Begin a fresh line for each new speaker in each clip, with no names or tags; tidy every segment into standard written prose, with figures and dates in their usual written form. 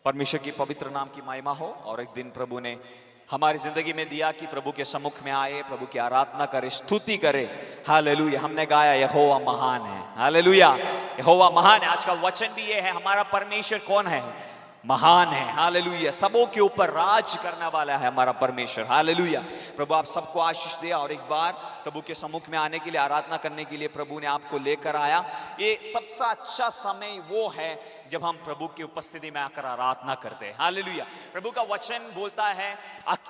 परमेश्वर की पवित्र नाम की महिमा हो। और एक दिन प्रभु ने हमारी जिंदगी में दिया कि प्रभु के सम्मुख में आए, प्रभु की आराधना करे, स्तुति करे। हालेलुया। हमने गाया यहोवा महान है। हालेलुया, यहोवा महान है। आज का वचन भी ये है, हमारा परमेश्वर कौन है? महान है। हालेलुया, सबों के ऊपर राज करने वाला है हमारा परमेश्वर। हालेलुया। प्रभु आप सबको आशीष दे। और एक बार प्रभु के सम्मुख में आने के लिए, आराधना करने के लिए प्रभु ने आपको लेकर आया। ये सबसे अच्छा समय वो है जब हम प्रभु की उपस्थिति में आकर आराधना करते हैं। हालेलुया। प्रभु का वचन बोलता है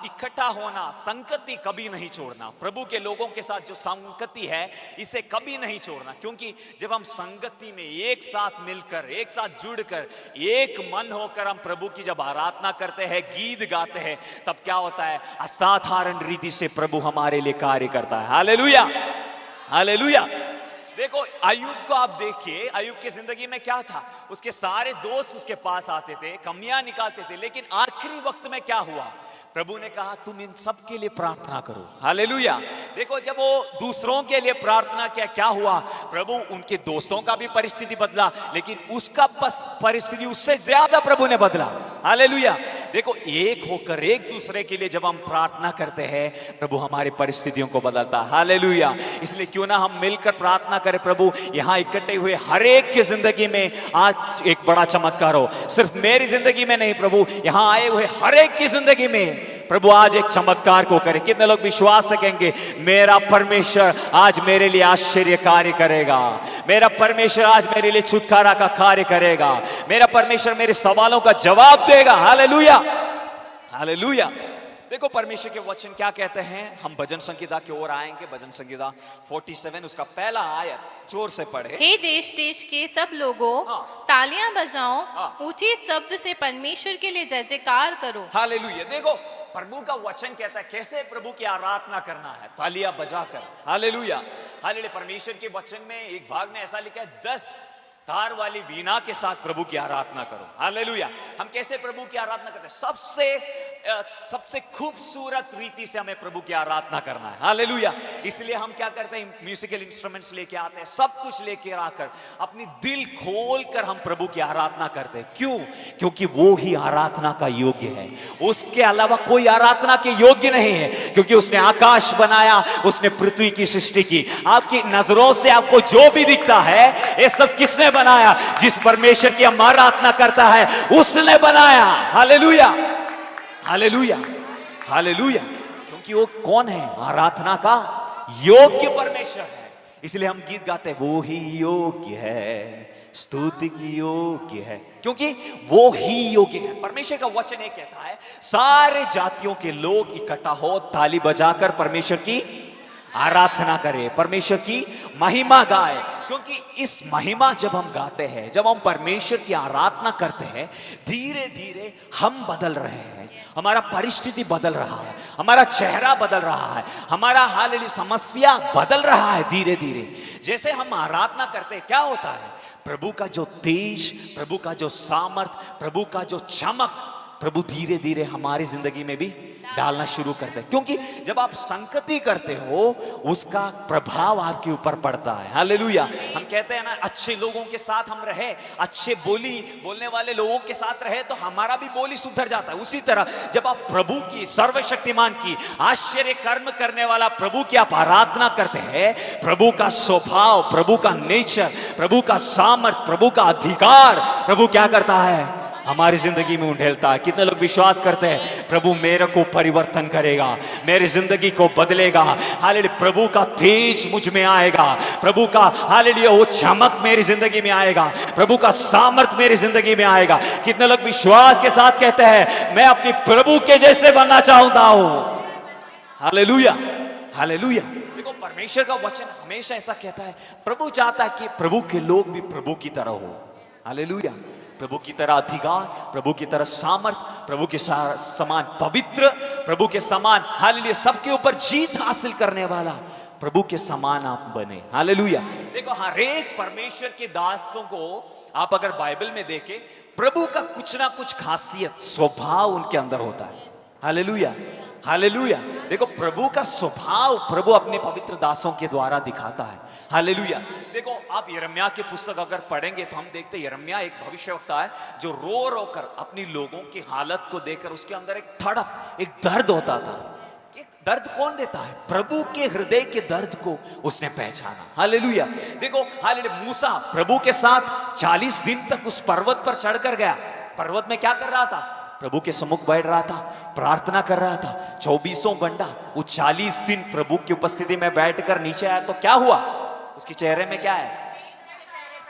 इकट्ठा होना, संगति कभी नहीं छोड़ना। प्रभु के लोगों के साथ जो संगति है इसे कभी नहीं छोड़ना, क्योंकि जब हम संगति में एक साथ मिलकर, एक साथ जुड़कर, एक मन होकर हम प्रभु की जब आराधना करते हैं, गीत गाते हैं, तब क्या होता है? असाधारण रीति से प्रभु हमारे लिए कार्य करता है। Hallelujah, hallelujah. देखो अय्यूब को आप देखिए, अय्यूब की जिंदगी में क्या था? उसके सारे दोस्त उसके पास आते थे, कमियां निकालते थे, लेकिन आखिरी वक्त में क्या हुआ? प्रभु ने कहा तुम इन सब के लिए प्रार्थना करो। हालेलुया। देखो जब वो दूसरों के लिए प्रार्थना किया, क्या हुआ? प्रभु उनके दोस्तों का भी परिस्थिति बदला, लेकिन उसका परिस्थिति उससे ज्यादा प्रभु ने बदला। हालेलुया। देखो एक होकर एक दूसरे के लिए जब हम प्रार्थना करते हैं, प्रभु हमारी परिस्थितियों को बदलता है। हालेलुया। इसलिए क्यों ना हम मिलकर प्रार्थना करें, प्रभु यहाँ इकट्ठे हुए हर एक की जिंदगी में आज एक बड़ा चमत्कार हो। सिर्फ मेरी जिंदगी में नहीं, प्रभु यहाँ आए हुए हर एक की जिंदगी में प्रभु आज एक चमत्कार को करे। कितने लोग विश्वास करेंगे मेरा परमेश्वर आज मेरे लिए आश्चर्य कार्य करेगा, मेरा परमेश्वर आज मेरे लिए छुटकारा का कार्य करेगा, मेरा परमेश्वर मेरे सवालों का जवाब देगा। Hallelujah, hallelujah. देखो परमेश्वर के वचन क्या कहते हैं। हम भजन संगीता की ओर आएंगे। भजन संगीता 47 उसका पहला आयत जोर से पढ़े।
हे देश देश के सब लोगों, तालियां बजाओ, ऊंचे शब्द से परमेश्वर के लिए जय जयकार करो।
हालेलुया। देखो प्रभु का वचन कहता है कैसे प्रभु की आराधना करना है, तालियां बजाकर। Hallelujah, hallelujah. परमेश्वर के वचन में एक भाग में ऐसा लिखा है 10 तार वाली वीणा के साथ प्रभु की आराधना करो। हालेलुया। हम कैसे प्रभु की आराधना करते हैं? सबसे खूबसूरत रीति से हमें प्रभु की आराधना करना है। हालेलुया। इसलिए हम क्या करते हैं? म्यूजिकल इंस्ट्रूमेंट्स लेके आते हैं, सब कुछ लेके आकर अपनी दिल खोलकर हम प्रभु की आराधना करते हैं। क्यों? क्योंकि वो ही आराधना का योग्य है, उसके अलावा कोई आराधना के योग्य नहीं है। क्योंकि उसने आकाश बनाया, उसने पृथ्वी की सृष्टि की। आपकी नजरों से आपको जो भी दिखता है ये सब किसने बनाया? जिस परमेश्वर की हम आराधना करता है उसने बनाया। Hallelujah, hallelujah, hallelujah. क्योंकि वो कौन है? आराधना का योग्य परमेश्वर है। इसलिए हम गीत गाते हैं वो ही योग्य है, स्तुति की योग्य है, क्योंकि वो ही योग्य है। परमेश्वर का वचन ये कहता है सारे जातियों के लोग इकट्ठा हो, ताली बजाकर परमेश्वर की आराधना करें, परमेश्वर की महिमा गाए। क्योंकि इस महिमा जब हम गाते हैं, जब हम परमेश्वर की आराधना करते हैं, धीरे धीरे हम बदल रहे हैं, हमारा परिस्थिति बदल रहा है, हमारा चेहरा बदल रहा है, हमारा हाल समस्या बदल रहा है। धीरे धीरे जैसे हम आराधना करते हैं, क्या होता है? प्रभु का जो तेज, प्रभु का जो सामर्थ, प्रभु का जो चमक, प्रभु धीरे धीरे हमारी जिंदगी में भी डालना शुरू करते हैं। क्योंकि जब आप संगति करते हो उसका प्रभाव आपके ऊपर पड़ता है। हालेलुया। हम कहते हैं ना, अच्छे लोगों के साथ हम रहे, अच्छे बोलने वाले लोगों के साथ रहे तो हमारा भी बोली सुधर जाता है। उसी तरह जब आप प्रभु की, सर्वशक्तिमान की, आश्चर्य कर्म करने वाला प्रभु की आप आराधना करते हैं, प्रभु का स्वभाव, प्रभु का नेचर, प्रभु का सामर्थ, प्रभु का अधिकार प्रभु क्या करता है? हमारी जिंदगी में उंडेलता है। कितने लोग विश्वास करते हैं प्रभु मेरे को परिवर्तन करेगा, मेरी जिंदगी को बदलेगा? हालेलुया। प्रभु का तेज मुझ में आएगा, प्रभु का हालेलुया वो चमक मेरी जिंदगी में आएगा, प्रभु का सामर्थ मेरी जिंदगी में आएगा। कितने लोग विश्वास के साथ कहते हैं मैं अपनी प्रभु के जैसे बनना चाहता हूं? Hallelujah, hallelujah. देखो परमेश्वर का वचन हमेशा ऐसा कहता है, प्रभु चाहता है कि प्रभु के लोग भी प्रभु की तरह हो। हालेलुया। प्रभु की तरह अधिकार, प्रभु की तरह सामर्थ, प्रभु के समान पवित्र, प्रभु के समान हालेलुया सबके ऊपर जीत हासिल करने वाला प्रभु के समान आप बने। हालेलुया। देखो हर एक परमेश्वर के दासों को आप अगर बाइबल में देखें, प्रभु का कुछ ना कुछ खासियत, स्वभाव उनके अंदर होता है। Hallelujah, hallelujah. देखो प्रभु का स्वभाव प्रभु अपने पवित्र दासों के द्वारा दिखाता है। हालेलुया। देखो आप यिर्मयाह की पुस्तक अगर पढ़ेंगे तो हम देखते हैं यिर्मयाह एक भविष्यवक्ता है जो रो रो कर अपनी लोगों की हालत को देखकर उसके अंदर एक तड़प, एक दर्द होता था। एक दर्द कौन देता है? प्रभु के हृदय के दर्द को उसने पहचाना। हालेलुया। देखो हालेलुया, मूसा प्रभु के साथ 40 दिन तक उस पर्वत पर चढ़कर गया। पर्वत में क्या कर रहा था? प्रभु के सम्मुख बैठ रहा था, प्रार्थना कर रहा था 24 घंटा। वो 40 दिन प्रभु की उपस्थिति में बैठकर नीचे आया तो क्या हुआ? उसके चेहरे में क्या है?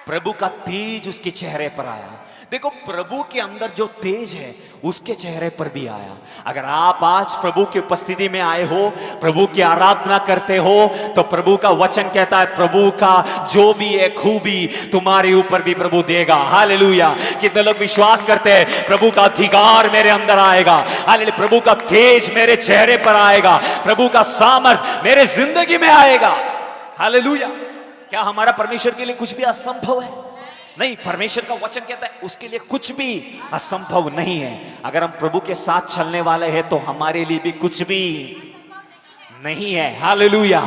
प्रभु का तेज उसके चेहरे पर आया। देखो प्रभु के अंदर जो तेज है उसके चेहरे पर भी आया। अगर आप आज प्रभु की उपस्थिति में आए हो, प्रभु की आराधना करते हो, तो प्रभु का वचन कहता है प्रभु का जो भी है खूबी तुम्हारे ऊपर भी प्रभु देगा। हालेलुया। कितने लोग विश्वास करते हैं प्रभु का अधिकार मेरे अंदर आएगा? हालेलुया। प्रभु का तेज मेरे चेहरे पर आएगा, प्रभु का सामर्थ मेरे जिंदगी में आएगा। हालेलुया। क्या हमारा परमेश्वर के लिए कुछ भी असंभव है? नहीं, परमेश्वर का वचन कहता है उसके लिए कुछ भी असंभव नहीं है। अगर हम प्रभु के साथ चलने वाले हैं तो हमारे लिए भी कुछ भी नहीं है। हालेलुया।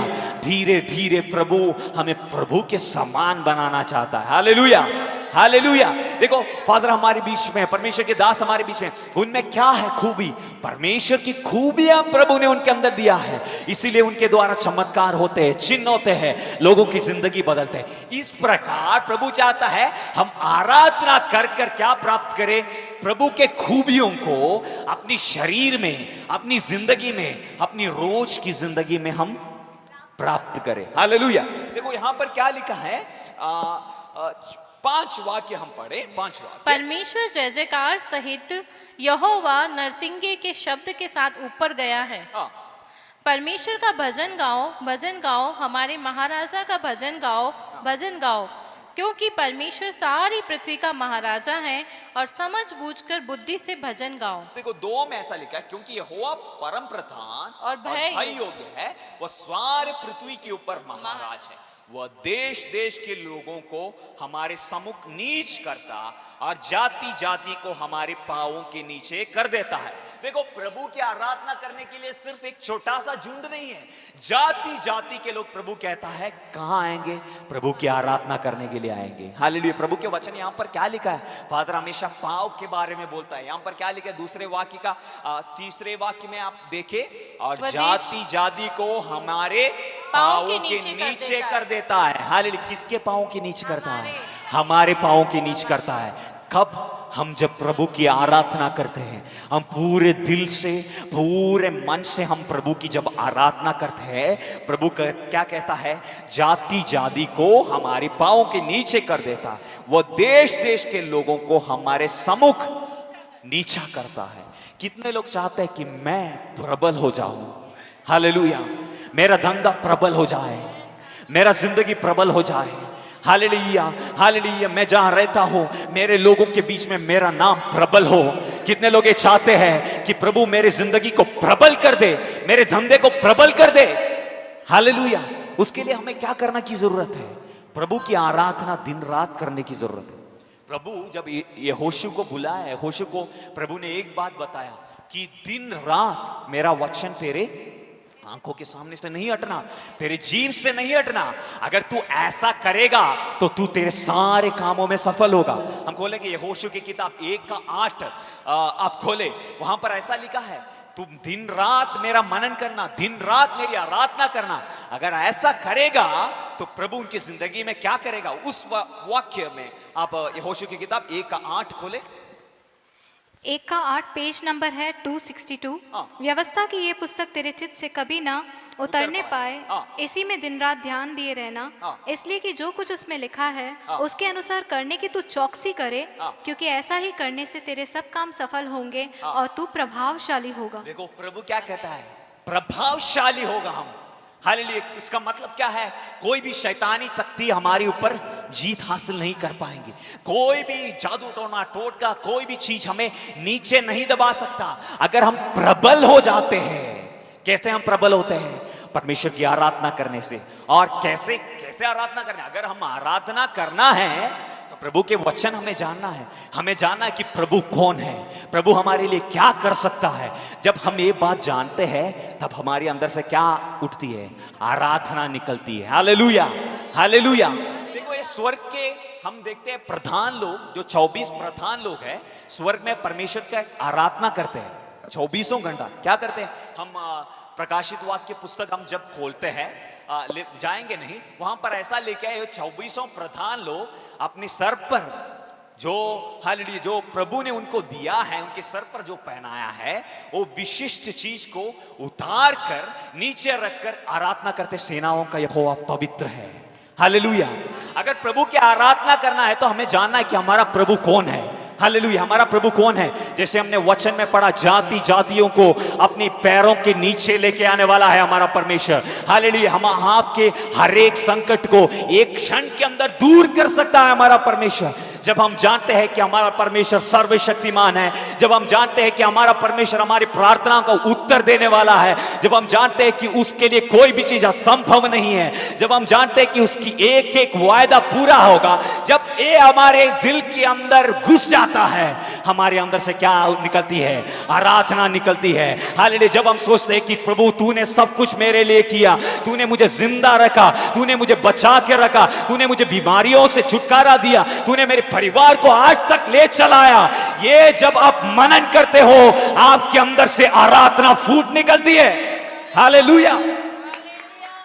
धीरे धीरे प्रभु हमें प्रभु के समान बनाना चाहता है। Hallelujah, hallelujah. देखो फादर हमारे बीच में, परमेश्वर के दास हमारे बीच में, उनमें क्या है खूबी? परमेश्वर की खूबियां प्रभु ने उनके अंदर दिया है, इसीलिए उनके द्वारा चमत्कार होते हैं, चिन्ह होते हैं, लोगों की जिंदगी बदलते हैं। इस प्रकार प्रभु चाहता है हम आराधना कर कर क्या प्राप्त करें? प्रभु के खूबियों को अपनी शरीर में, अपनी जिंदगी में, अपनी रोज की जिंदगी में हम प्राप्त करें। हालेलुया। देखो यहां पर क्या लिखा है? 5 वाक्य हम पढ़े, 5 वाक्य।
परमेश्वर जय जयकार सहित यहोवा नरसिंगे के शब्द के साथ ऊपर गया है। परमेश्वर का भजन गाओ, भजन गाओ, हमारे महाराजा का भजन गाओ, भजन गाओ, क्योंकि परमेश्वर सारी पृथ्वी का महाराजा है और समझ बूझकर बुद्धि से भजन गाओ।
देखो 2 में ऐसा लिखा है, क्योंकि यहोवा परम प्रधान और भय योग्य है, वह सारे पृथ्वी के ऊपर महाराज है। वह देश देश के लोगों को हमारे सम्मुख नीच करता और जाति जाति को हमारे पांवों के नीचे कर देता है। देखो प्रभु की आराधना करने के लिए सिर्फ एक छोटा सा झुंड नहीं है, जाति जाति के लोग प्रभु कहता है कहां आएंगे? प्रभु की आराधना करने के लिए आएंगे। हालेलुया। प्रभु के वचन यहां पर क्या लिखा है? फादर हमेशा पांव के बारे में बोलता है। यहां पर क्या लिखा है? दूसरे वाक्य का 3रे वाक्य में आप देखें, और जाति जाति को हमारे पांव के नीचे कर देता है। हालेलुया। किसके पांव के नीचे करता है? हमारे पांव के नीचे करता है। कब? हम जब प्रभु की आराधना करते हैं, हम पूरे दिल से, पूरे मन से हम प्रभु की जब आराधना करते हैं, प्रभु क्या कहता है? जाति जाति को हमारे पांव के नीचे कर देता है, वो देश देश के लोगों को हमारे सम्मुख नीचा करता है। कितने लोग चाहते हैं कि मैं प्रबल हो जाऊं? हालेलुया। मेरा धंधा प्रबल हो जाए, मेरा जिंदगी प्रबल हो जाए। Hallelujah, hallelujah. मैं जहां रहता हूं मेरे लोगों के बीच में मेरा नाम प्रबल हो। कितने लोग ये चाहते हैं कि प्रभु मेरी जिंदगी को प्रबल कर दे, मेरे धंधे को प्रबल कर दे? हालेलुया। उसके लिए हमें क्या करना की जरूरत है? प्रभु की आराधना दिन रात करने की जरूरत है। प्रभु जब यहोशू को बुलाया, यहोशू को प्रभु ने एक बात बताया कि दिन रात मेरा वचन तेरे आंखों के सामने से नहीं हटना, तेरे जीव से नहीं हटना। अगर तू ऐसा करेगा तो तू तेरे सारे कामों में सफल होगा। हम खोलेंगे यहोशू की किताब 1:8 आप खोले, वहां पर ऐसा लिखा है तुम दिन रात मेरा मनन करना, दिन रात मेरी आराधना करना। अगर ऐसा करेगा तो प्रभु उनकी जिंदगी में क्या करेगा? उस वाक्य में आप यहोशू की किताब 1:8 खोले।
1:8 पेज नंबर है 262। व्यवस्था की ये पुस्तक तेरे चित्त से कभी ना उतरने पाए, इसी में दिन रात ध्यान दिए रहना, इसलिए कि जो कुछ उसमें लिखा है उसके अनुसार करने की तू चौकसी करे, क्योंकि ऐसा ही करने से तेरे सब काम सफल होंगे और तू प्रभावशाली होगा।
देखो प्रभु क्या कहता है? प्रभावशाली होगा हम। हालेलुया। इसका मतलब क्या है? कोई भी शैतानी शक्ति हमारे ऊपर जीत हासिल नहीं कर पाएंगे। कोई भी जादू टोना टोटका, कोई भी चीज हमें नीचे नहीं दबा सकता अगर हम प्रबल हो जाते हैं। कैसे हम प्रबल होते हैं? परमेश्वर की आराधना करने से। और कैसे कैसे आराधना करना? अगर हम आराधना करना है तो प्रभु के वचन हमें जानना है। हमें जानना है कि प्रभु कौन है, प्रभु हमारे लिए क्या कर सकता है। जब हम ये बात जानते हैं तब हमारे अंदर से क्या उठती है? आराधना निकलती है। Hallelujah, hallelujah. देखो ये स्वर्ग के हम देखते हैं प्रधान लोग, जो 24 प्रधान लोग हैं स्वर्ग में परमेश्वर का आराधना करते हैं 24 घंटा। क्या करते हैं? हम प्रकाशित वाक्य पुस्तक हम जब खोलते हैं, जाएंगे नहीं, वहां पर ऐसा लेके आए 24 प्रधान लोग अपने सर पर जो हालेलुया जो प्रभु ने उनको दिया है, उनके सर पर जो पहनाया है, वो विशिष्ट चीज को उतार कर नीचे रखकर आराधना करते, सेनाओं का यहोवा पवित्र है। हालेलुया। अगर प्रभु की आराधना करना है तो हमें जानना है कि हमारा प्रभु कौन है। हालेलुया। हमारा प्रभु कौन है? जैसे हमने वचन में पढ़ा, जाति जातियों को अपनी पैरों के नीचे लेके आने वाला है हमारा परमेश्वर। हालेलुया। हम आपके हर एक संकट को एक क्षण के अंदर दूर कर सकता है हमारा परमेश्वर। जब हम जानते हैं कि हमारा परमेश्वर सर्वशक्तिमान है, जब हम जानते हैं कि हमारा परमेश्वर हमारी प्रार्थना का उत्तर देने वाला है, जब हम जानते हैं कि उसके लिए कोई भी चीज असंभव नहीं है, जब हम जानते हैं कि उसकी एक एक वायदा पूरा होगा, जब ये हमारे दिल के अंदर घुस जाता है, हमारे अंदर से क्या निकलती है? आराधना निकलती है। हालेलुया। जब हम सोचते हैं कि प्रभु तूने सब कुछ मेरे लिए किया, तूने मुझे जिंदा रखा, तूने मुझे बचा के रखा, तूने मुझे बीमारियों से छुटकारा दिया, तूने मेरे परिवार को आज तक ले चलाया, ये जब आप मनन करते हो, आपके अंदर से आराधना फूट निकलती है। हालेलुया।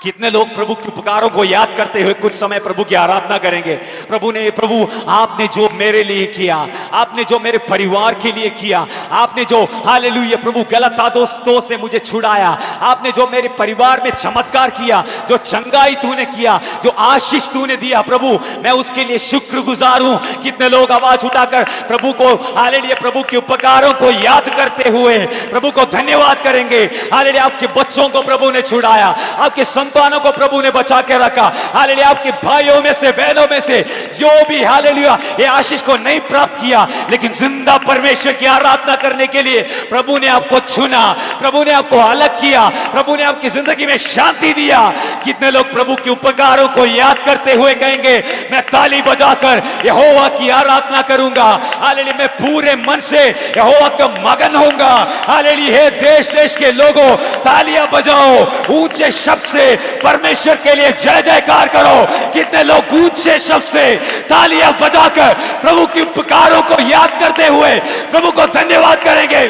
कितने लोग प्रभु के उपकारों को याद करते हुए कुछ समय प्रभु की आराधना करेंगे? प्रभु आपने जो मेरे लिए किया, आपने जो मेरे परिवार के लिए किया, आपने जो हालेलुया प्रभु गलत आदतों से मुझे छुड़ाया, आपने जो मेरे परिवार में चमत्कार किया, जो चंगाई तूने किया, जो आशीष तूने दिया, प्रभु मैं उसके लिए शुक्रगुजार हूं। कितने लोग आवाज उठाकर प्रभु को हालेलुया प्रभु के उपकारों को याद करते हुए प्रभु को धन्यवाद करेंगे? हालेलुया। आपके बच्चों को प्रभु ने छुड़ाया, आपके संतानों को प्रभु ने बचा के रखा। हालेलुया। आपके भाइयों में से बहनों में से जो भी हालेलुया ये आशीष को नहीं प्राप्त किया, लेकिन जिंदा परमेश्वर की आराधना करने के लिए प्रभु ने आपको चुना, प्रभु ने आपको अलग किया, प्रभु ने आपकी जिंदगी में शांति दिया। कितने लोग प्रभु के उपकारों को याद करते हुए कहेंगे, मैं ताली बजाकर यहोवा की आराधना करूंगा। हालेलुया। मैं पूरे मन से यहोवा का मगन होऊंगा। हालेलुया। हे देश देश के लोगों, तालियां बजाओ, ऊंचे शब्द से परमेश्वर के लिए जय जयकार करो। कितने लोग ऊंचे शब्द से तालियां बजाकर प्रभु के उपकारों को याद करते हुए प्रभु को धन्यवाद करेंगे?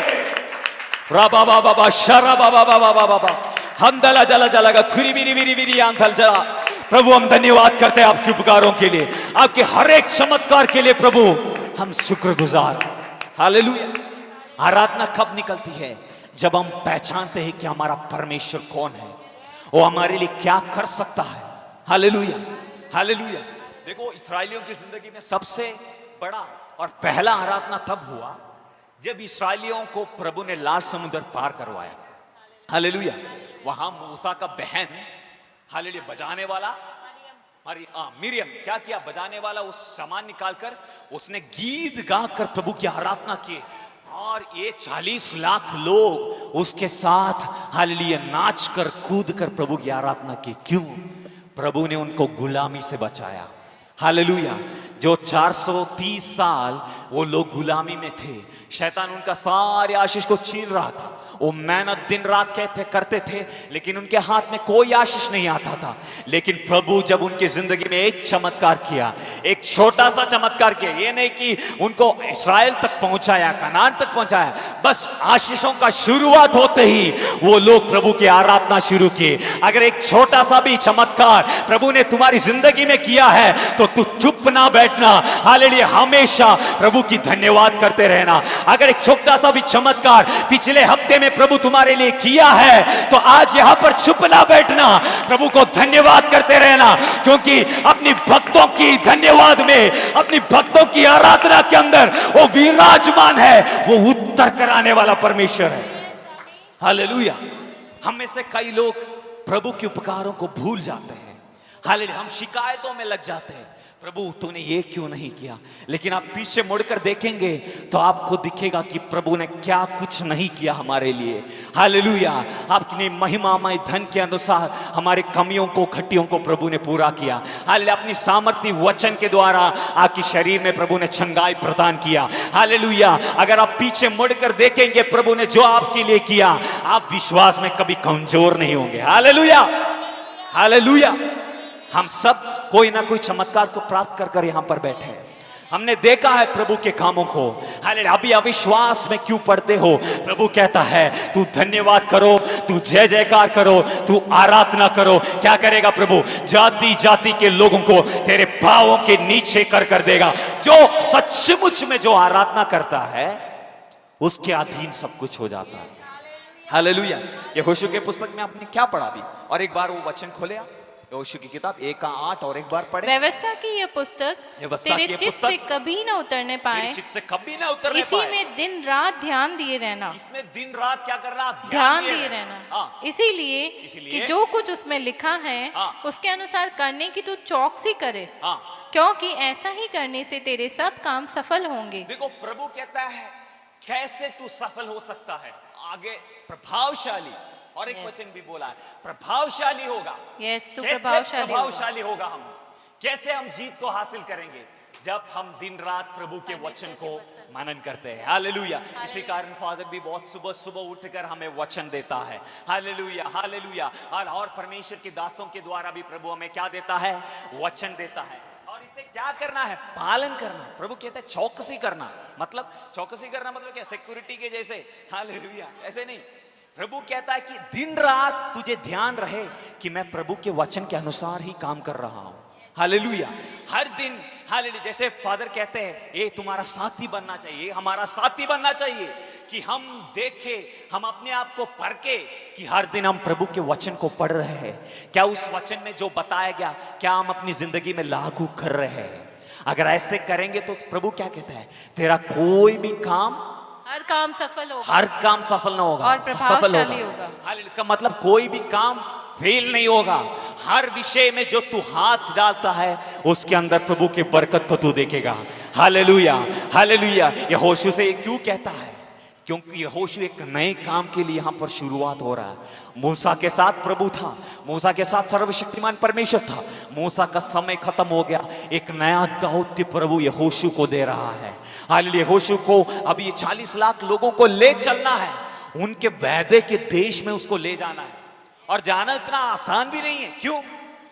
राबा बाबा बाबा शरा बाबा बाबा बाबा हम दला जला जलागा थुरी बिरी बिरी बिरी आंधल जला। प्रभु हम धन्यवाद करते हैं आपके उपकारों के लिए, आपके हर एक चमत्कार के लिए प्रभु हम शुक्रगुजार। हालेलुया। आराधना कब निकलती है? जब हम पहचानते हैं कि हमारा परमेश्वर कौन है, वो हमारे लिए क्या कर सकता है। हालेलुया। हालेलुया। देखो इस्राएलियों की जिंदगी में सबसे बड़ा और पहला आराधना तब हुआ जब इस्राएलियों को प्रभु ने लाल समुद्र पार करवाया। हालेलुया। वहां मूसा का बहन हालेलुया बजाने वाला मिरियम क्या किया? बजाने वाला उस सामान निकालकर उसने गीत गाकर प्रभु की आराधना की, और ये 40 लाख लोग उसके साथ हालेलुया नाच कर कूद कर प्रभु की आराधना की। क्यों? प्रभु ने उनको गुलामी से बचाया। हालेलुया। जो 430 साल वो लोग गुलामी में थे, शैतान उनका सारे आशीष को छीन रहा था। वो मेहनत दिन रात करते थे, लेकिन उनके हाथ में कोई आशीष नहीं आता था। लेकिन प्रभु जब उनकी जिंदगी में एक चमत्कार किया, एक छोटा सा चमत्कार किया, ये नहीं कि उनको इस्राएल तक पहुंचाया, कनान तक पहुंचाया, बस आशीषों का शुरुआत होते ही वो लोग प्रभु की आराधना शुरू किए। अगर एक छोटा सा भी चमत्कार प्रभु ने तुम्हारी जिंदगी में किया है तो तू चुप ना बैठना। हालेलुया। हमेशा प्रभु की धन्यवाद करते रहना। अगर एक छोटा सा भी चमत्कार पिछले हफ्ते में प्रभु तुम्हारे लिए किया है तो आज यहां पर चुप ना बैठना, प्रभु को धन्यवाद करते रहना, क्योंकि अपनी भक्तों की धन्यवाद में, अपनी भक्तों की आराधना के अंदर वो विराजमान है, वो उत्तर कराने वाला परमेश्वर है। हालेलुया। हम में से कई लोग प्रभु के उपकारों को भूल जाते हैं। हालेलुया। हम शिकायतों में लग जाते हैं, प्रभु तूने ये क्यों नहीं किया। लेकिन आप पीछे मुड़कर देखेंगे तो आपको दिखेगा कि प्रभु ने क्या कुछ नहीं किया हमारे लिए। हालेलुया। आपकी महिमामय धन के अनुसार हमारे कमियों को, खट्टियों को प्रभु ने पूरा किया। हालेलुया। अपनी सामर्थ्य वचन के द्वारा आपके शरीर में प्रभु ने चंगाई प्रदान किया। हालेलुया। अगर आप पीछे मुड़कर देखेंगे प्रभु ने जो आपके लिए किया, आप विश्वास में कभी कमजोर नहीं होंगे। हालेलुया। हालेलुया। हम सब कोई ना कोई चमत्कार को प्राप्त कर कर यहां पर बैठे हैं। हमने देखा है प्रभु के कामों को। हालेलुया। अभी अविश्वास में क्यों पड़ते हो? प्रभु कहता है तू धन्यवाद करो, तू जय जयकार करो, तू आराधना करो। क्या करेगा प्रभु? जाति जाति के लोगों को तेरे पांवों के नीचे कर कर देगा। जो सचमुच में जो आराधना करता है उसके अधीन सब कुछ हो जाता है। हालेलुया। यहोशू के पुस्तक में आपने क्या पढ़ा भी? और एक बार वो वचन खोले आप, यहोशू की किताब 1:8 और एक बार पढ़े।
व्यवस्था की यह पुस्तक तेरे चित्त से कभी ना उतरने पाए,
चित्त से कभी ना उतरने
इसी
पाए।
में दिन रात ध्यान दिए रहना।
इसमें दिन रात क्या करना?
ध्यान दिए रहना।
हाँ।
इसीलिए
इसीलिए
कि जो कुछ उसमें लिखा है
हाँ।
उसके अनुसार करने की तू चौकसी करे,
हाँ।
क्योंकि ऐसा ही करने से तेरे सब काम सफल होंगे।
देखो प्रभु कहता है कैसे तू सफल हो सकता है। आगे प्रभावशाली, और एक
Yes.
वचन भी बोला है प्रभावशाली होगा।
यस, तू
कैसे
प्रभावशाली होगा।
प्रभावशाली होगा? हम कैसे हम जीत को हासिल करेंगे? जब हम दिन रात प्रभु के वचन को मनन करते हैं। हालेलुया। इसी कारण फादर भी बहुत सुबह सुबह उठकर हमें वचन देता है। Hallelujah, hallelujah. और परमेश्वर के दासों के द्वारा भी प्रभु हमें क्या देता है? वचन देता है। और इसे क्या करना है? पालन करना। प्रभु कहता है चौकसी करना। मतलब चौकसी करना मतलब क्या? सिक्योरिटी के जैसे। हालेलुया, ऐसे नहीं। प्रभु कहता है कि दिन रात तुझे ध्यान रहे कि मैं प्रभु के वचन के अनुसार ही काम कर रहा हूं। हालेलुया। हर दिन हालेलुया। जैसे फादर कहते हैं ये तुम्हारा साथी बनना चाहिए, हमारा साथी बनना चाहिए कि हम देखें, हम अपने आप को परखे कि हर दिन हम प्रभु के वचन को पढ़ रहे हैं। क्या उस वचन में जो बताया गया क्या हम अपनी जिंदगी में लागू कर रहे हैं? अगर ऐसे करेंगे तो प्रभु क्या कहता है? तेरा कोई भी काम,
हर काम सफल होगा,
हर काम सफल ना होगा
और प्रभावशाली होगा।
हालेलुया। इसका मतलब कोई भी काम फेल नहीं होगा। हर विषय में जो तू हाथ डालता है उसके अंदर प्रभु की बरकत को तू देखेगा। Hallelujah, hallelujah. यहोशू से क्यों कहता है? क्योंकि यहोशू एक नए काम के लिए यहां पर शुरुआत हो रहा है। मूसा के साथ प्रभु था, मूसा के साथ सर्वशक्तिमान परमेश्वर था। मूसा का समय खत्म हो गया, एक नया दौत्य प्रभु यहोशू को दे रहा है। हालेलुया। यहोशू को अब ये 40 लाख लोगों को ले चलना है, उनके वादे के देश में उसको ले जाना है। और जाना इतना आसान भी नहीं है। क्यों?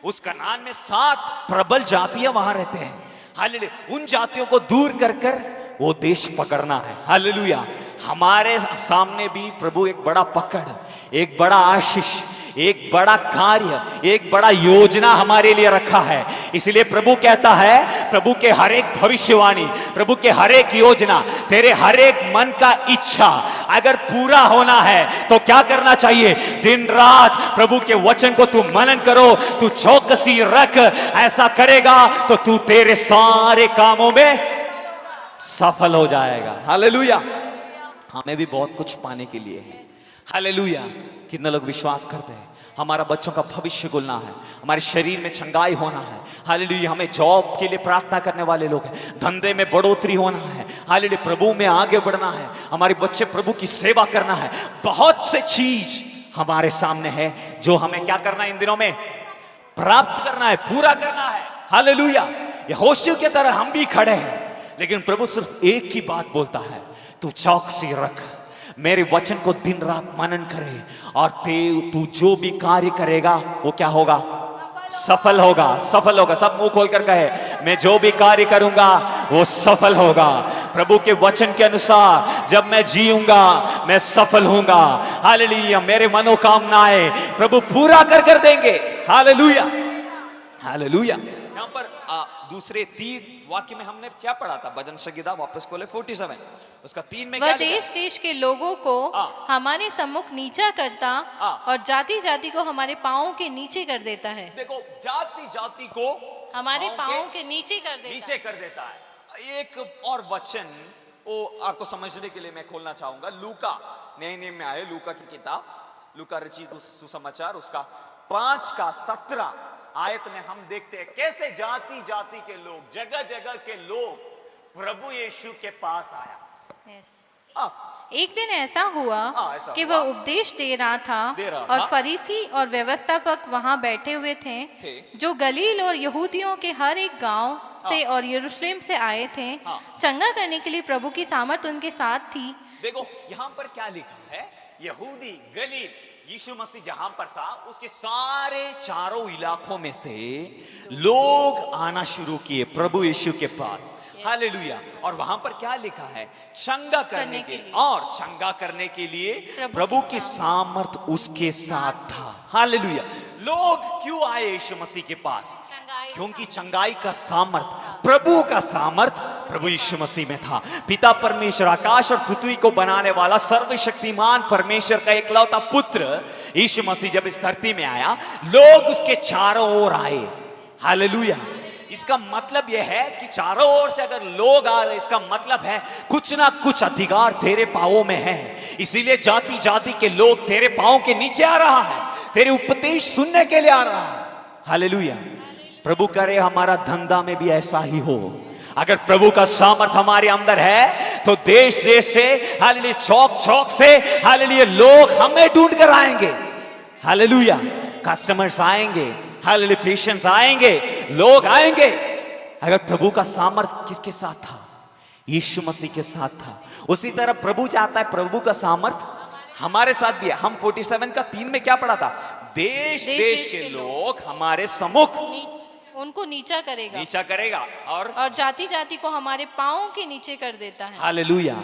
उस कनान में 7 प्रबल जातियां वहां रहते हैं। हालेलुया। उन जातियों को दूर कर कर वो देश पकड़ना है। हालेलुया। हमारे सामने भी प्रभु एक बड़ा पकड़, एक बड़ा आशीष, एक बड़ा कार्य, एक बड़ा योजना हमारे लिए रखा है। इसलिए प्रभु कहता है, प्रभु के हर एक भविष्यवाणी, प्रभु के हर एक योजना, तेरे हर एक मन का इच्छा अगर पूरा होना है तो क्या करना चाहिए? दिन रात प्रभु के वचन को तू मनन करो, तू चौकसी रख। ऐसा करेगा तो तू तेरे सारे कामों में सफल हो जाएगा। हालेलुया। हमें भी बहुत कुछ पाने के लिए है। हालेलुया। कितने लोग विश्वास करते हैं? हमारा बच्चों का भविष्य खुलना है, हमारे शरीर में चंगाई होना है। हालेलुया। हमें जॉब के लिए प्रार्थना करने वाले लोग हैं, धंधे में बढ़ोतरी होना है। हालेलुया। प्रभु में आगे बढ़ना है, हमारे बच्चे प्रभु की सेवा करना है। बहुत से चीज हमारे सामने है जो हमें क्या करना है? इन दिनों में प्राप्त करना है, पूरा करना है। हालेलुया। यहोशू की तरह हम भी खड़े हैं, लेकिन प्रभु सिर्फ एक ही बात बोलता है, तू चौकसी रख, मेरे वचन को दिन रात मनन करे, और तू जो भी कार्य करेगा वो क्या होगा? सफल होगा, सफल होगा। सब मुंह खोलकर कहे, मैं जो भी कार्य करूंगा वो सफल होगा। प्रभु के वचन के अनुसार जब मैं जीऊंगा मैं सफल होऊंगा। हालेलुया। मेरे मनोकामनाएं प्रभु पूरा कर कर देंगे। Hallelujah, hallelujah. यहाँ पर दूसरे 3 वाक्य में हमने क्या पढ़ा था? भजन संगीता वापस खोले 47, उसका 3 में
वह
क्या लिखा?
देश देश के लोगों को हमारे सम्मुख नीचा करता और जाति जाति को हमारे पांवों के नीचे कर देता है।
देखो, जाति जाति को
हमारे पांवों के नीचे कर देता
नीचे कर देता है। एक और वचन वो आपको समझने के लिए मैं खोलना चाहूंगा। लूका नए नियम में आए, लूका की किताब, लूका रचित सुसमाचार, उसका 5 का 17 आयत में हम देखते हैं कैसे जाति जाति के लोग, जगह जगह के लोग प्रभु यीशु के पास आया।
एक दिन ऐसा हुआ कि वह उपदेश दे रहा था और फरीसी और व्यवस्थापक वहां बैठे हुए थे जो गलील और यहूदियों के हर एक गांव से और यरूशलेम से आए थे। चंगा करने के लिए प्रभु की सामर्थ उनके साथ थी।
देखो यहाँ पर क्या लिखा है? यहूदी, गलील, यीशु मसीह जहां पर था उसके सारे चारों इलाकों में से लोग आना शुरू किए प्रभु यीशु के पास। हालेलुया। और वहां पर क्या लिखा है? चंगा करने के लिए, और चंगा करने के लिए प्रभु की सामर्थ उसके साथ था। हालेलुया। लोग क्यों आए यीशु मसीह के पास? क्योंकि चंगाई का सामर्थ, प्रभु का सामर्थ प्रभु यीशु मसीह में था। पिता परमेश्वर, आकाश और पृथ्वी को बनाने वाला सर्वशक्तिमान परमेश्वर का एकलौता पुत्र यीशु मसीह जब इस धरती में आया, लोग उसके चारों ओर आए। हालेलुया। इसका मतलब यह है कि चारों ओर से अगर लोग आ रहे, इसका मतलब है कुछ ना कुछ अधिकार तेरे पांवों में है। इसीलिए जाति जाति के लोग तेरे पांवों के नीचे आ रहा है, तेरे उपदेश सुनने के लिए आ रहा है। हालेलुया। प्रभु करे हमारा धंधा में भी ऐसा ही हो। अगर प्रभु का सामर्थ हमारे अंदर है तो देश देश से, हालेलुया, चौक चौक से, हालेलुया, लोग हमें ढूंढ कर आएंगे। हालेलुया। कस्टमर्स आएंगे, हालेलुया, पेशेंट्स आएंगे, लोग आएंगे। अगर प्रभु का सामर्थ किसके साथ था? यीशु मसीह के साथ था। उसी तरह प्रभु चाहता है प्रभु का सामर्थ हमारे साथ भी है। हम 47 का 3 में क्या पढ़ा था? देश देश के लोग हमारे सम्मुख
उनको नीचा करेगा,
नीचा करेगा, और
जाति जाति को हमारे पांवों के नीचे कर देता है।
हालेलुया।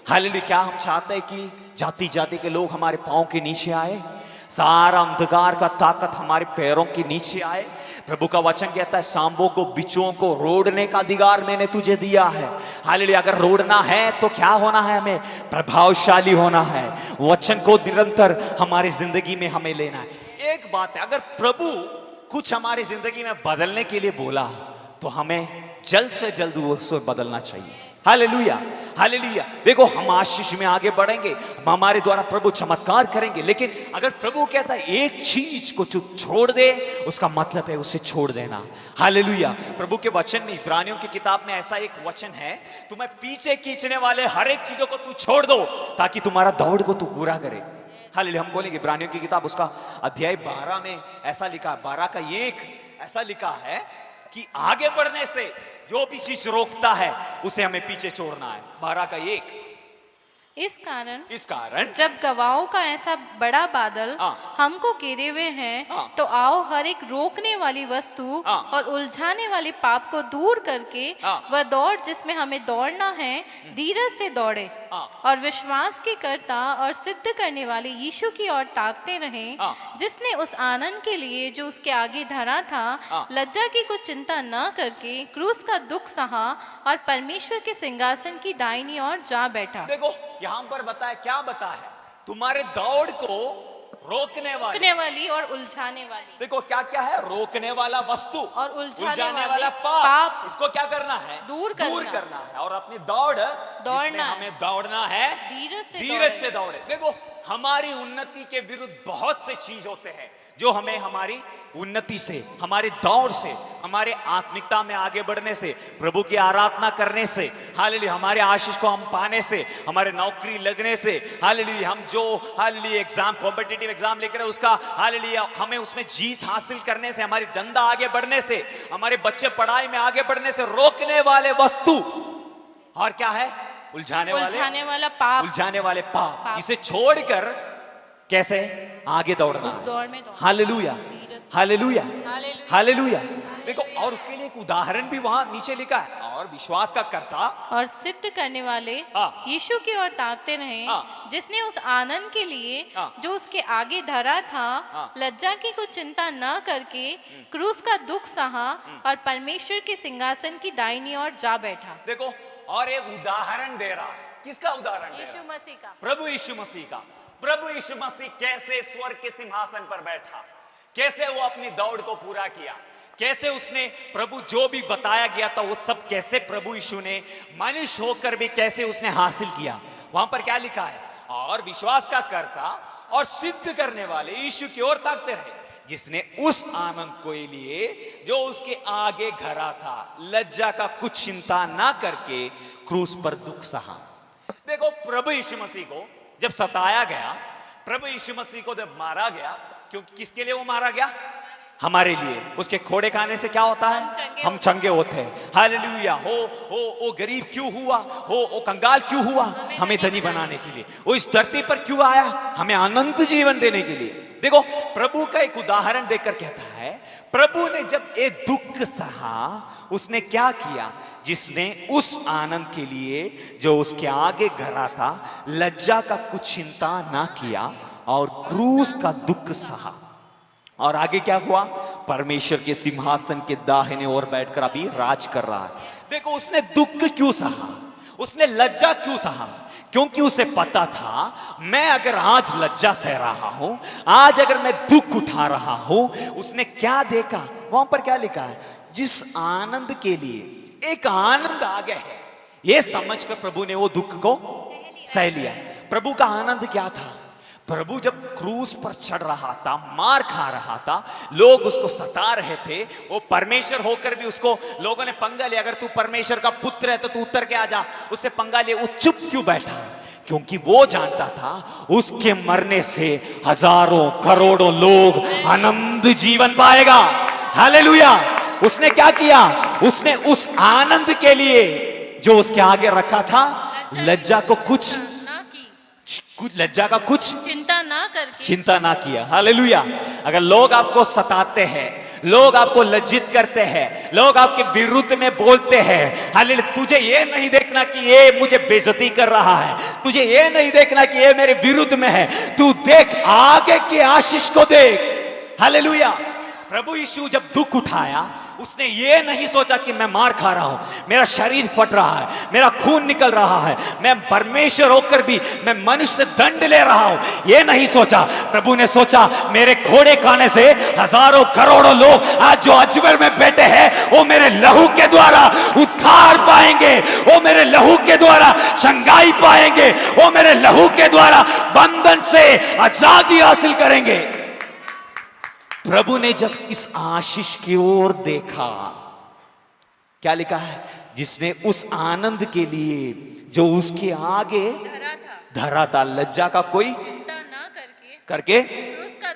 हालेलुया। क्या हम चाहते हैं कि जाति जाति के लोग हमारे पांवों के नीचे आए? सारा अंधकार का ताकत हमारे पैरों के नीचे आए? प्रभु का वचन कहता है सांबों को, बिच्छुओं को रोड़ने का अधिकार मैंने तुझे दिया है। हालेलुया। अगर रोड़ना है तो क्या होना है? हमें प्रभावशाली होना है। वचन को निरंतर हमारी जिंदगी में हमें लेना है। एक बात है, अगर प्रभु कुछ हमारी जिंदगी में बदलने के लिए बोला तो हमें जल्द से जल्द उसे बदलना चाहिए। हालेलुया। हालेलुया। देखो, हम आशीष में आगे बढ़ेंगे, हमारे द्वारा प्रभु चमत्कार करेंगे, लेकिन अगर प्रभु कहता है एक चीज को तू छोड़ दे, उसका मतलब है उसे छोड़ देना। हालेलुया। प्रभु के वचन में, इब्रानियों की किताब में ऐसा एक वचन है, तुम्हें पीछे खींचने वाले हर एक चीजों को तू छोड़ दो ताकि तुम्हारा दौड़ को तू पूरा करे। हालेलुया। हम बोलेंगे इब्रानियों की किताब उसका अध्याय 12 में ऐसा लिखा, 12 का 1 ऐसा लिखा है कि आगे बढ़ने से जो भी चीज रोकता है उसे हमें पीछे छोड़ना है। 12 का 1।
इस कारण
जब
गवाहों का ऐसा बड़ा बादल हमको घेरे हुए हैं, तो आओ हर एक रोकने वाली वस्तु और उलझाने वाले पाप को दूर करके वह दौड़ जिसमें हमें दौड़ना है, धीरज से दौड़े और विश्वास के कर्ता और सिद्ध करने वाले यीशु की ओर ताकते रहें, जिसने उस आनंद के लिए जो उसके आगे धरा था, लज्जा की कुछ चिंता न करके क्रूस का दुख सहा और परमेश्वर के सिंहासन की दाहिनी ओर जा बैठा।
देखो, यहां पर बताया, क्या बताया? तुम्हारे दौड़ को रोकने
वाली और उलझाने वाली।
देखो क्या क्या है? रोकने वाला वस्तु
और उलझाने
वाला पाप। इसको क्या करना है?
दूर करना
है। और अपनी दौड़ना हमें दौड़ना है, धीरज से दौड़े। देखो, हमारी उन्नति के विरुद्ध बहुत से चीज होते हैं जो हमें हमारी उन्नति से, हमारे दौड़ से, हमारे आत्मिकता में आगे बढ़ने से, प्रभु की आराधना करने से, हालेलुया, हमारे आशीष को हम पाने से, हमारे नौकरी लगने से, हालेलुया, हम जो हालेलुया एग्जाम, कॉम्पिटिटिव एग्जाम लेकर उसका हालेलुया हमें उसमें जीत हासिल करने से, हमारी धंधा आगे बढ़ने से, हमारे बच्चे पढ़ाई में आगे बढ़ने से रोकने वाले वस्तु और क्या है? उलझाने वाले पाप। इसे छोड़कर कैसे आगे दौड़ना?
उस दौड़ में
हालेलुया। हालेलुया। हालेलुया। देखो, और उसके लिए एक उदाहरण भी वहां नीचे लिखा है, और विश्वास का कर्ता
और सिद्ध करने वाले यीशु की ओर ताकते रहे, जिसने उस आनंद के लिए जो उसके आगे धरा था, लज्जा की कुछ चिंता न करके क्रूस का दुख सहा और परमेश्वर के सिंहासन की दाहिनी ओर जा बैठा।
देखो, और एक उदाहरण दे रहा है। किसका उदाहरण?
यीशु मसीह का।
प्रभु यीशु मसीह का। प्रभु यीशु मसीह कैसे स्वर्ग के सिंहासन पर बैठा, कैसे वो अपनी दौड़ को पूरा किया, कैसे उसने प्रभु जो भी बताया गया था वो सब कैसे प्रभु यीशु ने मनुष्य होकर भी कैसे उसने हासिल किया। वहां पर क्या लिखा है? और विश्वास का कर्ता और सिद्ध करने वाले यीशु की ओर ताकते रहे, जिसने उस आनंद को लिए जो उसके आगे घरा था, लज्जा का कुछ चिंता ना करके क्रूस पर दुख सहा। देखो, प्रभु यीशु मसीह को जब सताया गया, प्रभु यीशु मसीह को जब मारा गया, क्योंकि किसके लिए वो मारा गया? हमारे लिए। उसके खोड़े खाने से क्या होता है? हम चंगे होते हैं। हालेलुया। वो गरीब क्यों हुआ, वो कंगाल क्यों हुआ? हमें धनी बनाने के लिए। वो इस धरती पर क्यों आया? हमें अनंत जीवन देने के लिए। देखो, प्रभु का एक उदाहरण देकर कहता है, प्रभु ने जब एक दुख सहा, उसने क्या किया? जिसने उस आनंद के लिए जो उसके आगे घरा था, लज्जा का कुछ चिंता ना किया और क्रूस का दुख सहा। और आगे क्या हुआ? परमेश्वर के सिंहासन के दाहिने ओर बैठकर अभी राज कर रहा है। देखो, उसने दुख क्यों सहा? उसने लज्जा क्यों सहा? क्योंकि उसे पता था, मैं अगर आज लज्जा सह रहा हूं, आज अगर मैं दुख उठा रहा हूं, उसने क्या देखा? वहां पर क्या लिखा है? जिस आनंद के लिए एक आनंद आ गया है, यह समझकर प्रभु ने वो दुख को सह लिया। प्रभु का आनंद क्या था? प्रभु जब क्रूस पर चढ़ रहा था, मार खा रहा था, लोग उसको सता रहे थे, वो परमेश्वर होकर भी उसको लोगों ने पंगा लिया। अगर तू परमेश्वर का पुत्र है तो तू उतर के आ जा। उससे पंगा लिया। वो चुप क्यों बैठा? क्योंकि वो जानता था उसके मरने से हजारों करोड़ों लोग आनंद जीवन पाएगा। हालेलुया। उसने क्या किया? उसने उस आनंद के लिए जो उसके आगे रखा था, लज्जा को कुछ लज्जा का कुछ चिंता ना किया। हालेलुया। अगर लोग आपको सताते हैं, लोग आपको लज्जित करते हैं, लोग आपके विरुद्ध में बोलते हैं, हालेलुया, तुझे ये नहीं देखना कि ये मुझे बेइज्जती कर रहा है, तुझे ये नहीं देखना कि ये मेरे विरुद्ध में है, तू देख आगे की आशीष को देख। हालेलुया। प्रभु यीशु जब दुख उठाया, उसने ये नहीं सोचा कि मैं मार खा रहा हूं, मेरा शरीर फट रहा है, मेरा खून निकल रहा है, मैं परमेश्वर होकर भी मैं मनुष्य से दंड ले रहा हूं, ये नहीं सोचा। प्रभु ने सोचा, मेरे घोड़े खाने से हजारों करोड़ों लोग आज जो अजगर में बैठे हैं, वो मेरे लहू के द्वारा उद्धार पाएंगे, वो मेरे लहू के द्वारा शंगाई पाएंगे, वो मेरे लहू के द्वारा बंधन से आजादी हासिल करेंगे। प्रभु ने जब इस आशीष की ओर देखा, क्या लिखा है? जिसने उस आनंद के लिए जो उसके आगे धरा था, लज्जा का कोई
चिंता ना
करके
उसका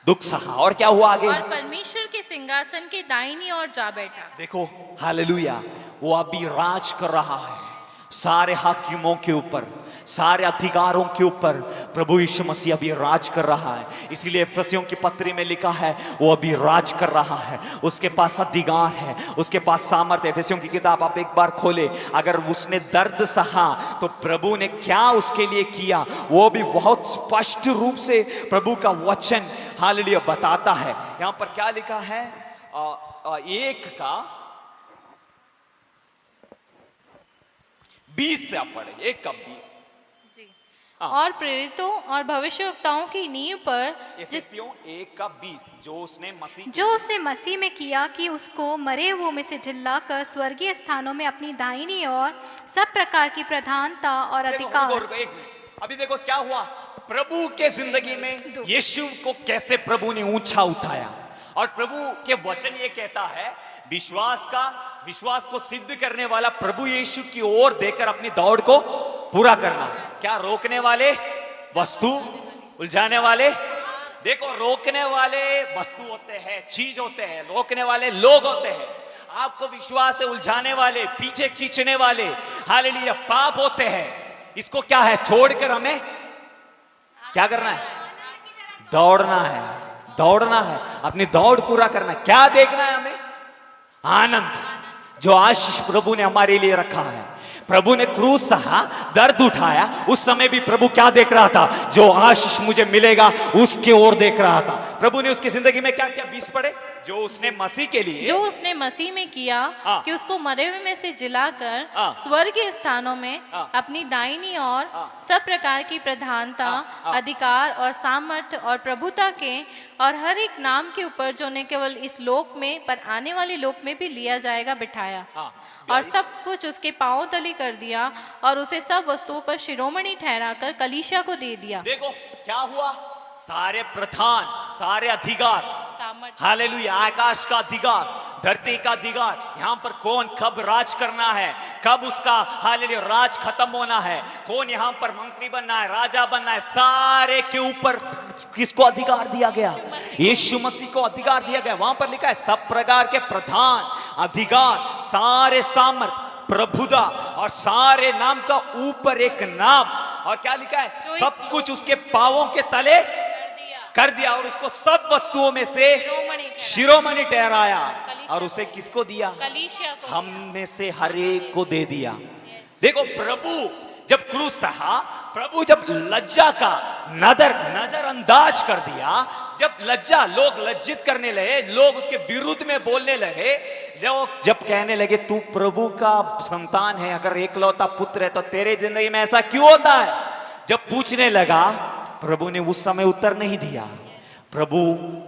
दुख सहा। और क्या हुआ आगे?
और परमेश्वर के सिंहासन के दाहिनी ओर जा बैठा।
देखो, हालेलुया। वो अभी राज कर रहा है सारे हाकिमों के ऊपर, सारे अधिकारों के ऊपर। प्रभु यीशु मसीह अभी राज कर रहा है। इसीलिए एफिसियों की पत्री में लिखा है, वो अभी राज कर रहा है, उसके पास अधिकार है, उसके पास सामर्थ्य। एफिसियों की किताब आप एक बार खोले। अगर उसने दर्द सहा तो प्रभु ने क्या उसके लिए किया, वो भी बहुत स्पष्ट रूप से प्रभु का वचन हालेलुया बताता है। यहां पर क्या लिखा है? 1:20 से आप पढ़े। 1:20।
और प्रेरितों और भविष्यवक्ताओं की नींव पर,
एफिसियों 1:20, जो उसने
मसीह में किया कि उसको मरे हुओं में से जिलाकर स्वर्गीय स्थानों में अपनी दाहिनी ओर सब प्रकार की प्रधानता और अधिकार।
अभी देखो क्या हुआ प्रभु के जिंदगी में। यीशु को कैसे प्रभु ने ऊंचा उठाया। और प्रभु के वचन ये कहता है, विश्वास को सिद्ध करने वाला प्रभु यीशु की ओर देकर अपनी दौड़ को पूरा करना। क्या रोकने वाले वस्तु, उलझाने वाले? देखो, रोकने वाले वस्तु होते हैं, चीज होते हैं, रोकने वाले लोग होते हैं। आपको विश्वास से उलझाने वाले, पीछे खींचने वाले, हालेलुया, पाप होते हैं। इसको क्या है? छोड़कर हमें क्या करना है? दौड़ना है, दौड़ना है, अपनी दौड़ पूरा करना। क्या देखना है हमें? आनंद, जो आशीष प्रभु ने हमारे लिए रखा है। प्रभु ने क्रूस सहा, दर्द उठाया, उस समय भी प्रभु क्या देख रहा था? जो आशीष मुझे मिलेगा उसके ओर देख रहा था। प्रभु ने उसकी जिंदगी में क्या क्या 20 पढ़े? जो उसने मसीह के लिए,
जो उसने मसीह में किया कि उसको मरे हुए में से जिलाकर स्वर्गीय स्थानों में अपनी दाहिनी ओर सब प्रकार की प्रधानता, अधिकार और सामर्थ्य और प्रभुता के और हर एक नाम के ऊपर, जो न केवल इस लोक में पर आने वाले लोक में भी लिया जाएगा, बिठाया। और सब कुछ उसके पांव तले कर दिया और उसे सब वस्तुओं पर शिरोमणि ठहराकर कलीसिया को दे दिया।
देखो क्या हुआ? सारे प्रधान, सारे अधिकार, हालेलुया, आकाश का अधिकार, धरती का अधिकार, यहाँ पर कौन कब राज करना है, कब उसका हालेलुया राज खत्म होना है, कौन यहाँ पर मंत्री बनना है, राजा बनना है, सारे के ऊपर किसको अधिकार दिया गया? यीशु मसीह को अधिकार दिया गया। वहां पर लिखा है सब प्रकार के प्रधान, अधिकार, सारे सामर्थ, प्रभुता और सारे नाम का ऊपर एक नाम, और क्या लिखा है? सब कुछ उसके पांवों के तले कर दिया और उसको सब वस्तुओं में से शिरोमणि ठहराया। और उसे किसको दिया? हम में से हर एक को दे दिया। देखो, प्रभु जब क्रूस सहा, प्रभु जब लज्जा का नजरअंदाज कर दिया, जब लज्जा, लोग लज्जित करने लगे, लोग उसके विरुद्ध में बोलने लगे, लोग जब कहने लगे तू प्रभु का संतान है, अगर एकलौता पुत्र है तो तेरे जिंदगी में ऐसा क्यों होता है, जब पूछने लगा, प्रभु ने उस समय उत्तर नहीं दिया। प्रभु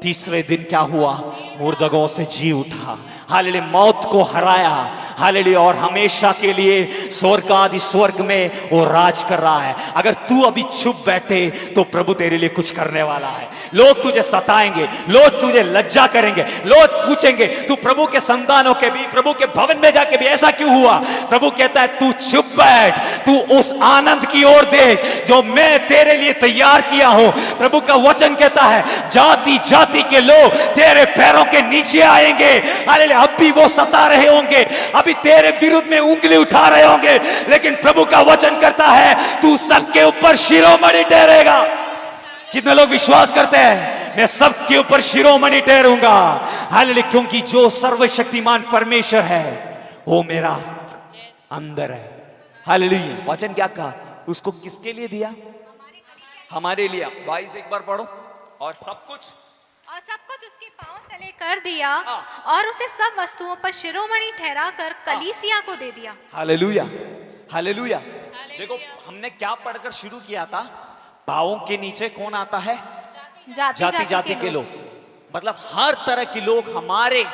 तीसरे दिन क्या हुआ? मुर्दों से जी उठा, हालेलुया, मौत को हराया, हालेलुया, और हमेशा के लिए स्वर्ग आदि स्वर्ग में वो राज कर रहा है। अगर तू अभी चुप बैठे तो प्रभु तेरे लिए कुछ करने वाला है। लोग तुझे सताएंगे, लोग तुझे लज्जा करेंगे, लोग पूछेंगे तू प्रभु के संतानों के भी, प्रभु के भवन में जाके भी ऐसा क्यों हुआ? प्रभु कहता है तू चुप बैठ, तू उस आनंद की ओर देख जो मैं तेरे लिए तैयार किया हूं। प्रभु का वचन कहता है जाति जाति के लोग तेरे पैरों के नीचे आएंगे, हालेलुया। अब भी वो सता रहे होंगे, अभी तेरे विरुद्ध में उंगली उठा रहे होंगे, लेकिन प्रभु का वचन करता है तू सबके ऊपर शिरोमणि ठहरेगा। कितने लोग विश्वास करते हैं मैं सबके ऊपर शिरोमणि ठहरूंगा? हालेलुया, क्योंकि जो सर्वशक्तिमान परमेश्वर है वो मेरा अंदर है। हालेलुया। वचन क्या कहा? उसको किसके लिए दिया? हमारे लिए। 22 एक बार पढ़ो। और सब कुछ
उसके पांव तले कर दिया और उसे सब वस्तुओं पर शिरोमणि ठहराकर कलीसिया को दे दिया।
Hallelujah, hallelujah. देखो, हमने क्या पढ़कर शुरू किया था? पांवों के नीचे कौन आता है? जाति जाति के लोग। मतलब हर तरह के लोग हमारे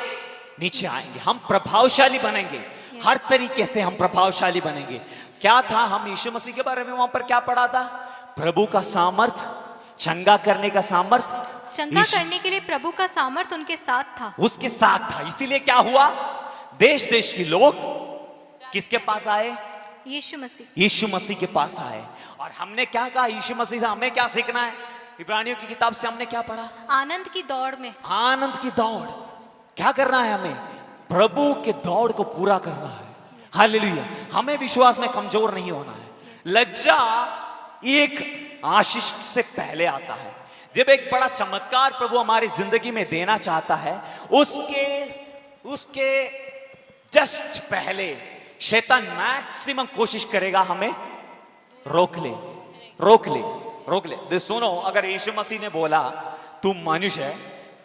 नीचे आएंगे, हम प्रभावशाली बनेंगे, हर तरीके से हम प्रभावशाली बनेंगे। क्या था? हम यीशु मसीह के बारे में वहां पर क्या पढ़ा था? प्रभु का सामर्थ, चंगा करने का सामर्थ,
चंगा करने के लिए प्रभु का सामर्थ उनके साथ था,
उसके साथ था। इसीलिए क्या हुआ? देश देश के लोग किसके पास आए? यीशु मसीह के पास आए। और हमने क्या कहा? यीशु मसीह से हमें क्या सीखना है? इब्रानियों की किताब से हमने क्या पढ़ा?
आनंद की दौड़ में,
आनंद की दौड़। क्या करना है हमें? प्रभु के दौड़ को पूरा करना है। हालेलुया। हमें विश्वास में कमजोर नहीं होना है। लज्जा एक आशीष से पहले आता है। जब एक बड़ा चमत्कार प्रभु हमारी जिंदगी में देना चाहता है, उसके जस्ट पहले शैतान मैक्सिमम कोशिश करेगा हमें रोक ले। सुनो, अगर यीशु मसीह ने बोला तुम मनुष्य है,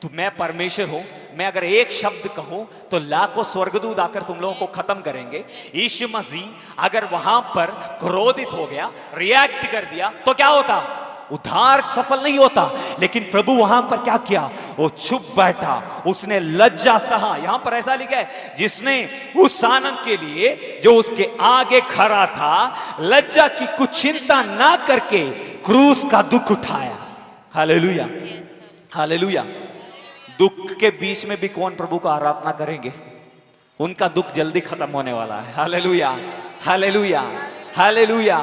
तो मैं परमेश्वर हूं, मैं अगर एक शब्द कहूं तो लाखों स्वर्गदूत आकर तुम लोगों को खत्म करेंगे। यीशु मसीह अगर वहां पर क्रोधित हो गया, रिएक्ट कर दिया, तो क्या होता? उद्धार सफल नहीं होता। लेकिन प्रभु वहां पर क्या किया? वो चुप बैठा, उसने लज्जा सहा। यहां पर ऐसा लिखा है जिसने उस आनंद के लिए जो उसके आगे खड़ा था, लज्जा की कुछ चिंता ना करके क्रूस का दुख उठाया। Hallelujah, hallelujah. दुख के बीच में भी कौन प्रभु का आराधना करेंगे? उनका दुख जल्दी खत्म होने वाला है। Hallelujah, hallelujah, hallelujah,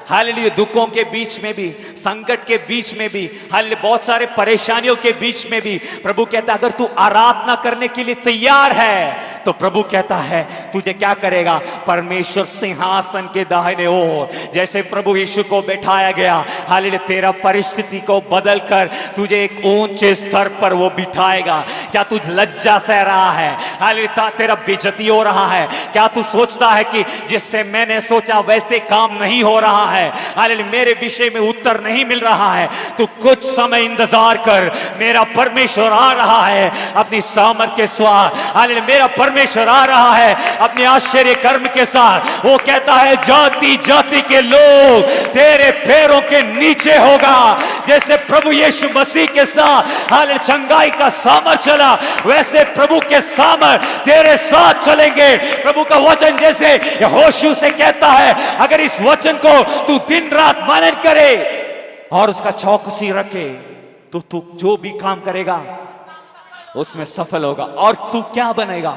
hallelujah. दुखों के बीच में भी, संकट के बीच में भी, हालेलुया, बहुत सारे परेशानियों के बीच में भी प्रभु कहता है अगर तू आराधना करने के लिए तैयार है तो प्रभु कहता है तुझे क्या करेगा? परमेश्वर सिंहासन के दाहिने ओर जैसे प्रभु यीशु को बैठाया गया, हालेलुया, तेरा परिस्थिति को बदलकर तुझे एक ऊंचे स्तर पर वो बिठाएगा। क्या तू लज्जा सह रहा है? हालेलुया, तेरा बेइज्जती हो रहा है? क्या तू सोचता है कि जिससे मैंने सोचा वैसे काम नहीं हो रहा है, हालेलुया, मेरे विषय में उत्तर नहीं मिल रहा है? तो कुछ समय इंतजार कर, मेरा परमेश्वर आ रहा है अपनी सामर्थ के साथ। हालेलुया, मेरा परमेश्वर आ रहा है अपने आश्चर्य कर्म के साथ। वो कहता है जाति जाति के लोग तेरे पैरों के नीचे होगा। जैसे प्रभु यीशु मसीह के साथ हालेलुया चंगाई का सामर्थ चला, वैसे प्रभु के सामर्थ तेरे साथ चलेंगे। प्रभु का वचन जैसे यहोशू से कहता है अगर इस वचन को तू दिन रात मनन करे और उसका चौकसी रखे तो तू जो भी काम करेगा उसमें सफल होगा और तू क्या बनेगा?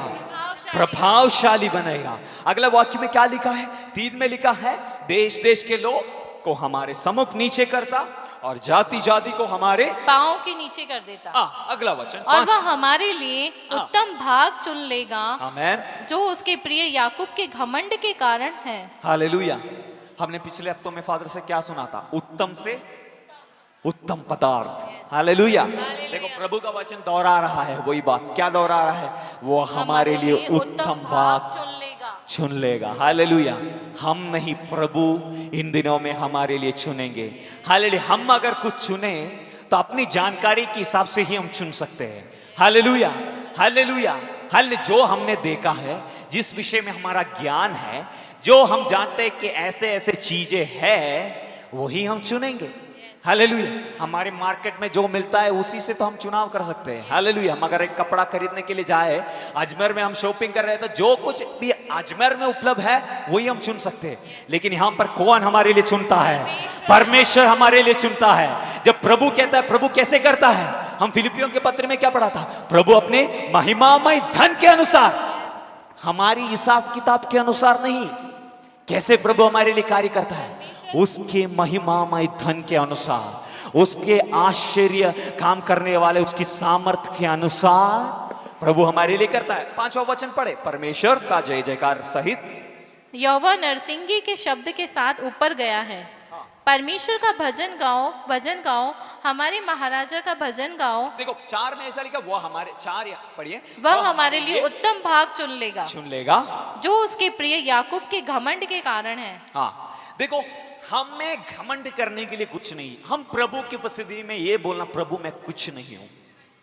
प्रभावशाली बनेगा। अगला वाक्य में क्या लिखा है? 3 में लिखा है, देश देश के लोग को हमारे सम्मुख नीचे करता और जाति जाति को हमारे
पांव के नीचे कर देता।
अगला वचन
और वह हमारे लिए उत्तम भाग चुन लेगा,
आमेन,
जो उसके प्रिय याकूब के घमंड के कारण है।
हालेलुया। हमने पिछले हफ्तों में फादर से क्या सुना था? उत्तम से उत्तम पदार्थ। हालेलुया। देखो प्रभु का वचन दोहरा रहा है वही बात। क्या दोहरा रहा है? वो हमारे लिए उत्तम भाग चुन लेगा। हालेलुया। हम नहीं, प्रभु इन दिनों में हमारे लिए चुनेंगे। हालेलुया। हम अगर कुछ चुने तो अपनी जानकारी के हिसाब से ही हम चुन सकते हैं। Hallelujah, hallelujah. हालेलुया। जो हमने देखा है, जिस विषय में हमारा ज्ञान है, जो हम जानते हैं कि ऐसे ऐसे चीजें हैं, वही हम चुनेंगे। हालेलुया। हमारे मार्केट में जो मिलता है उसी से तो हम चुनाव कर सकते हैं। हालेलुया। हम अगर एक कपड़ा खरीदने के लिए जाए, अजमेर में हम शॉपिंग कर रहे हैं, तो जो कुछ भी अजमेर में उपलब्ध है वही हम चुन सकते हैं। लेकिन यहां पर कौन हमारे लिए चुनता है? परमेश्वर हमारे लिए चुनता है। जब प्रभु कहता है, प्रभु कैसे करता है? हम फिलिपियों के पत्र में क्या पढ़ा था? प्रभु अपने महिमामय धन के अनुसार, हमारी हिसाब किताब के अनुसार नहीं। कैसे प्रभु हमारे लिए कार्य करता है? उसके महिमामय धन के अनुसार, उसके आश्चर्य काम करने वाले उसकी सामर्थ्य के अनुसार प्रभु हमारे लिए करता है। 5वां वचन पढ़े, परमेश्वर का जय जयकार सहित
यहोवा नरसिंगी के शब्द के साथ ऊपर गया है। परमेश्वर का भजन गाओ, हमारे महाराजा का भजन गाओ।
देखो 4 में ऐसा लिखा, वो हमारे 4 पढ़िए,
वह हमारे लिए उत्तम भाग चुन लेगा, जो उसके प्रिय याकूब के घमंड के कारण है।
हाँ, देखो हमें घमंड करने के लिए कुछ नहीं। हम प्रभु की उपस्थिति में ये बोलना, प्रभु मैं कुछ नहीं हूं।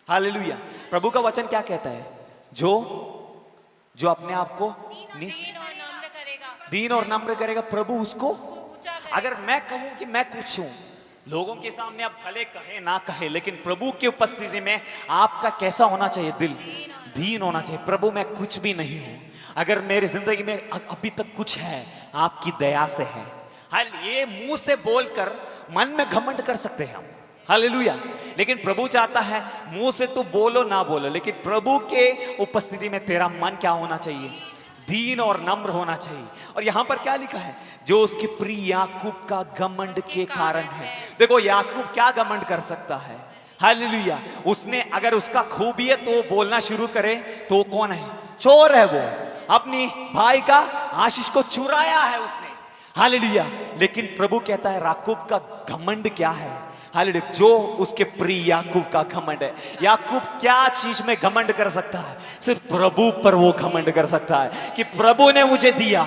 हालेलुया। प्रभु का वचन क्या कहता है? जो अपने आप को दीन और नम्र करेगा, प्रभु उसको। अगर मैं कहूं कि मैं कुछ हूं, लोगों के सामने आप भले कहे ना कहे, लेकिन प्रभु की उपस्थिति में आपका कैसा होना चाहिए? दिल दीन होना चाहिए। प्रभु मैं कुछ भी नहीं हूं। अगर मेरी जिंदगी में अभी तक कुछ है, आपकी दया से है। ये मुंह से बोलकर मन में घमंड कर सकते हैं हम। हालेलुया। लेकिन प्रभु चाहता है मुंह से तो बोलो ना बोलो, लेकिन प्रभु के उपस्थिति में तेरा मन क्या होना चाहिए? दीन और नम्र होना चाहिए। और यहां पर क्या लिखा है? जो उसके प्रिय याकूब का घमंड के कारण है। देखो याकूब क्या घमंड कर सकता है? हालेलुया। उसने अगर उसका खूबी है तो बोलना शुरू करे तो कौन है? चोर है वो। अपनी भाई का आशीष को चुराया है उसने। हालेलुया। लेकिन प्रभु कहता है याकूब का घमंड क्या है? हालेलुया। जो उसके प्रिय याकूब का घमंड है। याकूब क्या चीज में घमंड कर सकता है? सिर्फ प्रभु पर वो घमंड कर सकता है कि प्रभु ने मुझे दिया।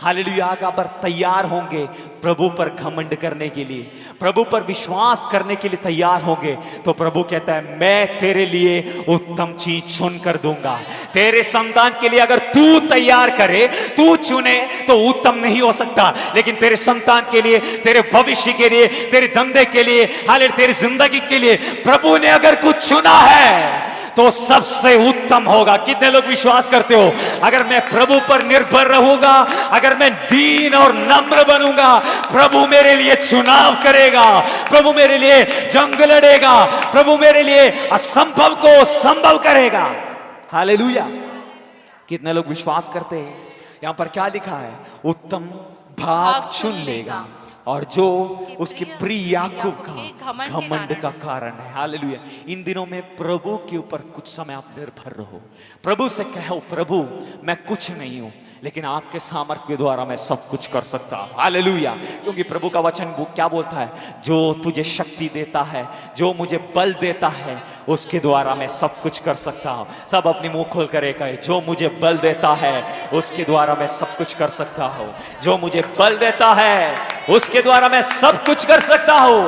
हालेलुया। अगर तैयार होंगे प्रभु पर घमंड करने के लिए, प्रभु पर विश्वास करने के लिए तैयार होंगे, तो प्रभु कहता है मैं तेरे लिए उत्तम चीज चुन कर दूंगा। तेरे संतान के लिए अगर तू तैयार करे, तू चुने, तो उत्तम नहीं हो सकता। लेकिन तेरे संतान के लिए, तेरे भविष्य के लिए, तेरे धंधे के लिए, हालेलुया, तेरी जिंदगी के लिए प्रभु ने अगर कुछ चुना है तो सबसे उत्तम होगा। कितने लोग विश्वास करते हो? अगर मैं प्रभु पर निर्भर रहूंगा, अगर मैं दीन और नम्र बनूंगा, प्रभु मेरे लिए चुनाव करेगा, प्रभु मेरे लिए जंग लड़ेगा, प्रभु मेरे लिए असंभव को संभव करेगा। हालेलुया। कितने लोग विश्वास करते हैं? यहां पर क्या लिखा है? उत्तम भाग चुन लेगा, और जो उसके प्रिय याकूब का घमंड का कारण है। हालेलुया। इन दिनों में प्रभु के ऊपर कुछ समय आप निर्भर रहो। प्रभु से कहो, प्रभु मैं कुछ नहीं हूं, लेकिन आपके सामर्थ्य के द्वारा मैं सब कुछ कर सकता हूं। हालेलुया। क्योंकि प्रभु का वचन क्या बोलता है? जो तुझे शक्ति देता है, जो मुझे बल देता है, उसके द्वारा मैं सब कुछ कर सकता हूं। सब अपनी मुंह खोल कर कहे, जो मुझे बल देता है उसके द्वारा मैं सब कुछ कर सकता हूं। जो मुझे बल देता है उसके द्वारा मैं सब कुछ कर सकता हूं।